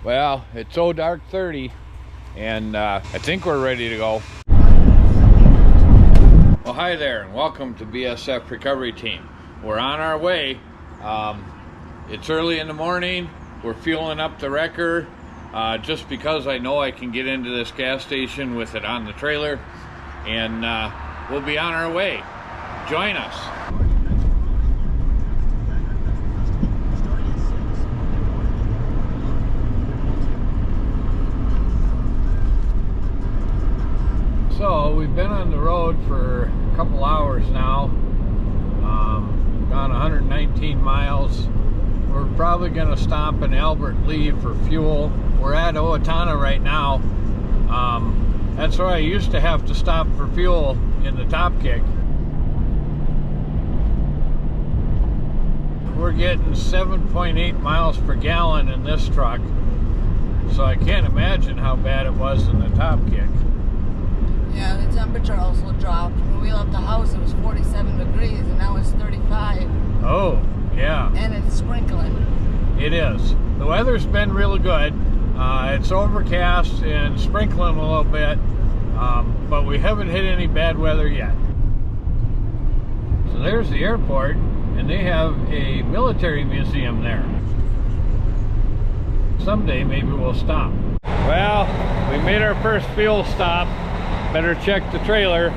Well, it's so dark 30, and I think we're ready to go. Well, hi there, and welcome to BSF Recovery Team. We're on our way. It's early in the morning. We're fueling up the wrecker just because I know I can get into this gas station with it on the trailer, and we'll be on our way. Join us. So we've been on the road for a couple hours now, gone 119 miles. We're probably going to stop in Albert Lea for fuel. We're at Owatonna right now. That's where I used to have to stop for fuel in the Top Kick. We're getting 7.8 miles per gallon in this truck, so I can't imagine how bad it was in the Top Kick. Yeah, the temperature also dropped. When we left the house, it was 47 degrees, and now it's 35. Oh, yeah. And it's sprinkling. It is. The weather's been really good. It's overcast and sprinkling a little bit, but we haven't hit any bad weather yet. So there's the airport, and they have a military museum there. Someday maybe we'll stop. Well, we made our first fuel stop. Better check the trailer.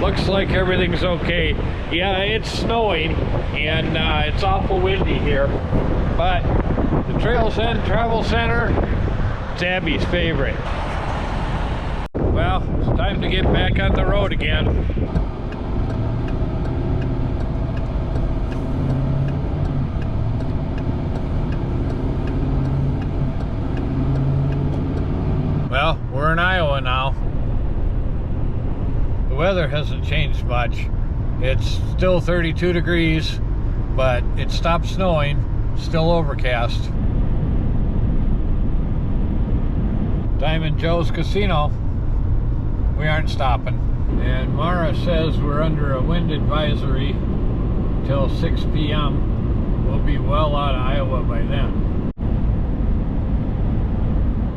Looks like everything's okay. Yeah, it's snowing and it's awful windy here, but the Trails End Travel Center, it's Abby's favorite. Well, it's time to get back on the road again. Well, we're in Iowa now. The weather hasn't changed much. It's still 32 degrees, but it stopped snowing, still overcast. Diamond Joe's Casino. We aren't stopping. And Mara says we're under a wind advisory till 6 p.m. We'll be well out of Iowa by then.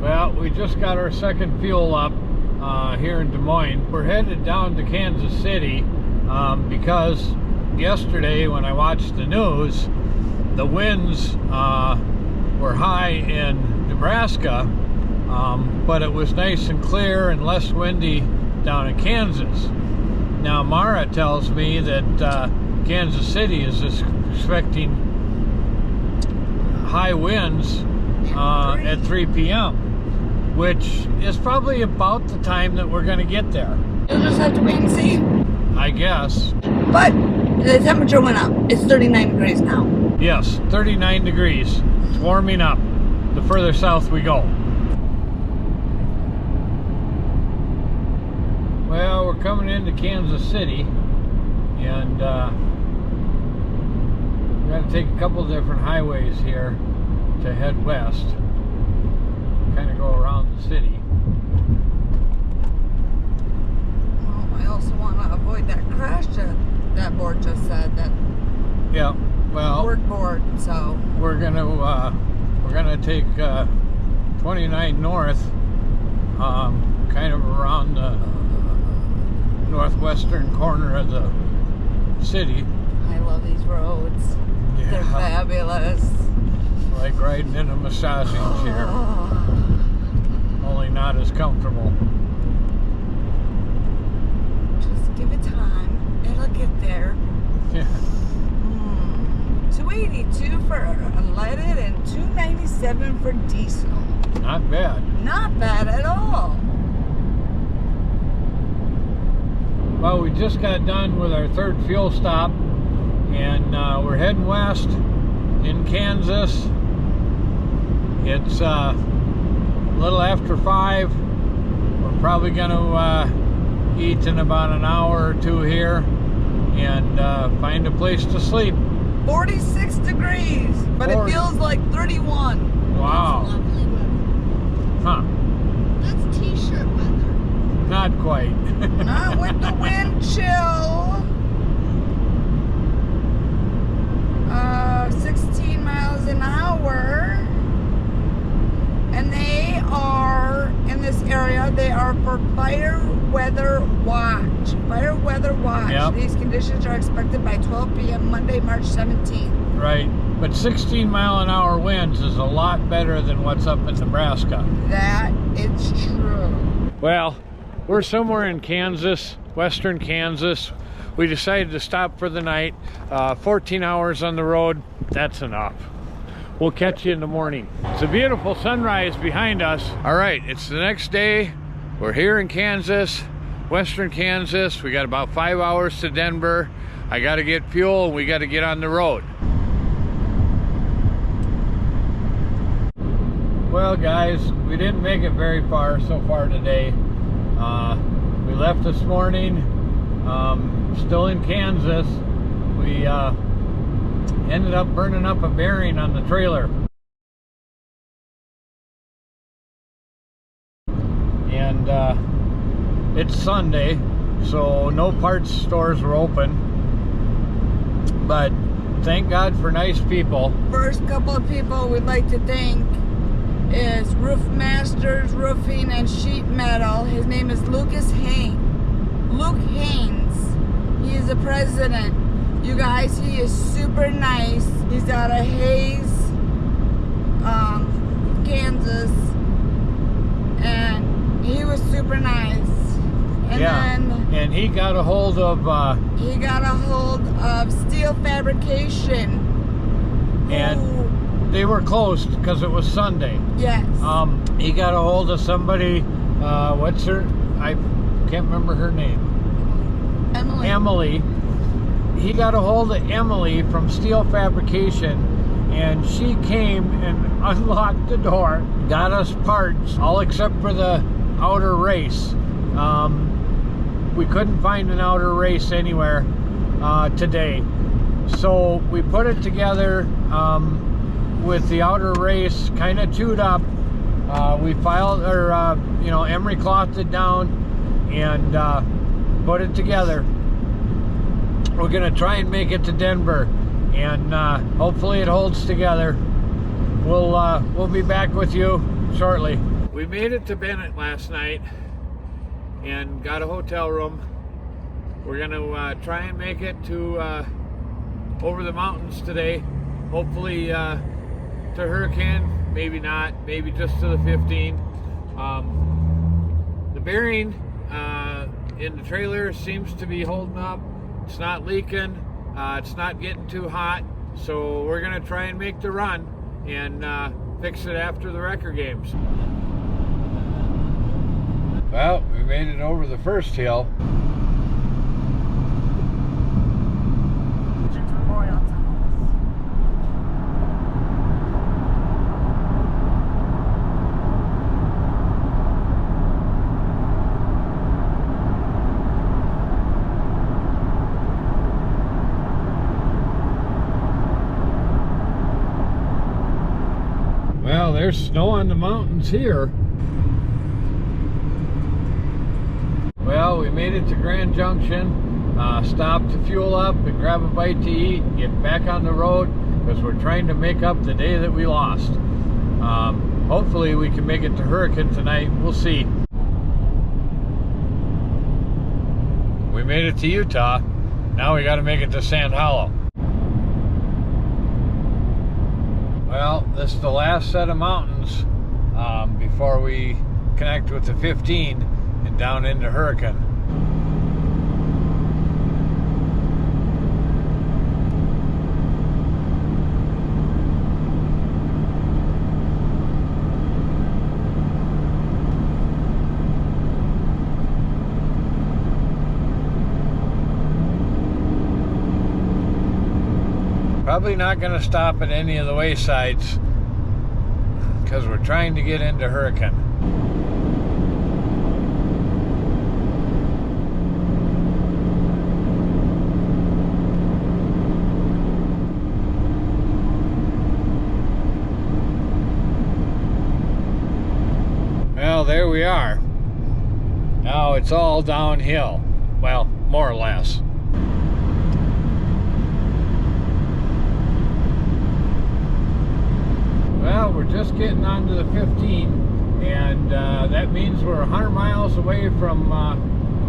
Well, we just got our second fuel up here in Des Moines. We're headed down to Kansas City because yesterday when I watched the news, the winds were high in Nebraska, but it was nice and clear and less windy down in Kansas. Now Mara tells me that Kansas City is expecting high winds at 3 p.m. which is probably about the time that we're going to get there. You'll just have to wait and see. I guess. But the temperature went up. It's 39 degrees now. Yes, 39 degrees. It's warming up the further south we go. Well, we're coming into Kansas City, and we got to take a couple different highways here to head west. Kind of go around the city. Well, I also want to avoid that crash that board just said. That yeah, well, board. So we're gonna take 29 north, kind of around the northwestern corner of the city. I love these roads. Yeah. They're fabulous. Like riding in a massaging chair. Only not as comfortable. Just give it time. It'll get there. Yeah. 282 for unleaded and 297 for diesel. Not bad. Not bad at all. Well, we just got done with our third fuel stop, and we're heading west in Kansas. It's a little after 5. We're probably going to eat in about an hour or two here and find a place to sleep. 46 degrees, but it feels like 31. Wow. That's lovely weather. Huh. That's t-shirt weather. Not quite. Not with the wind chill. 16 miles an hour. And they are, in this area, they are for fire weather watch. Fire weather watch. Yep. These conditions are expected by 12 p.m. Monday, March 17th. Right. But 16-mile-an-hour winds is a lot better than what's up in Nebraska. That is true. Well, we're somewhere in Kansas, western Kansas. We decided to stop for the night. 14 hours on the road, that's enough. We'll catch you in the morning. It's a beautiful sunrise behind us. All right, it's the next day. We're here in Kansas, western Kansas. We got about 5 hours to Denver. I got to get fuel, and we got to get on the road. Well, guys, we didn't make it very far so far today. We left this morning, still in Kansas. We ended up burning up a bearing on the trailer. And it's Sunday, so no parts stores were open. But thank God for nice people. First couple of people we'd like to thank is Roof Masters Roofing and Sheet Metal. His name is Luke Haynes. He is the president. You guys, he is super nice. He's out of Hayes, Kansas, and he was super nice. And and he got a hold of Steel Fabrication, and they were closed because it was Sunday. Yes. He got a hold of somebody. What's her? I can't remember her name. Emily. He got a hold of Emily from Steel Fabrication, and she came and unlocked the door, got us parts, all except for the outer race. We couldn't find an outer race anywhere today, so we put it together with the outer race kind of chewed up. We filed, or emery clothed it down and put it together. We're gonna try and make it to Denver, and hopefully it holds together. We'll be back with you shortly. We made it to Bennett last night and got a hotel room. We're gonna try and make it to over the mountains today. Hopefully to Hurricane, maybe not, maybe just to the 15. The bearing in the trailer seems to be holding up. It's not leaking, it's not getting too hot, so we're gonna try and make the run and fix it after the Wrecker games. Well, we made it over the first hill. Well, there's snow on the mountains here. Well, we made it to Grand Junction, stopped to fuel up and grab a bite to eat and get back on the road because we're trying to make up the day that we lost. Hopefully we can make it to Hurricane tonight. We'll see. We made it to Utah. Now we got to make it to Sand Hollow. Well, this is the last set of mountains before we connect with the 15 and down into Hurricane. Probably not going to stop at any of the waysides because we're trying to get into Hurricane. Well, there we are. Now it's all downhill. Well, more or less. Well, we're just getting onto the 15, and that means we're 100 miles away from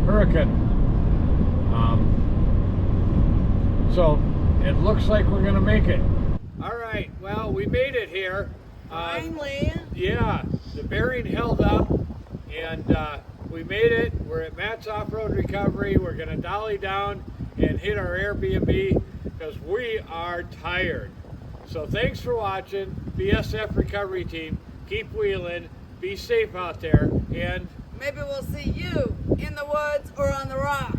Hurricane. So it looks like we're going to make it. All right, well, we made it here. Finally. Yeah, the bearing held up, and we made it. We're at Matt's Off-Road Recovery. We're going to dolly down and hit our Airbnb because we are tired. So thanks for watching. BSF Recovery Team. Keep wheeling. Be safe out there. And Maybe we'll see you in the woods or on the rock.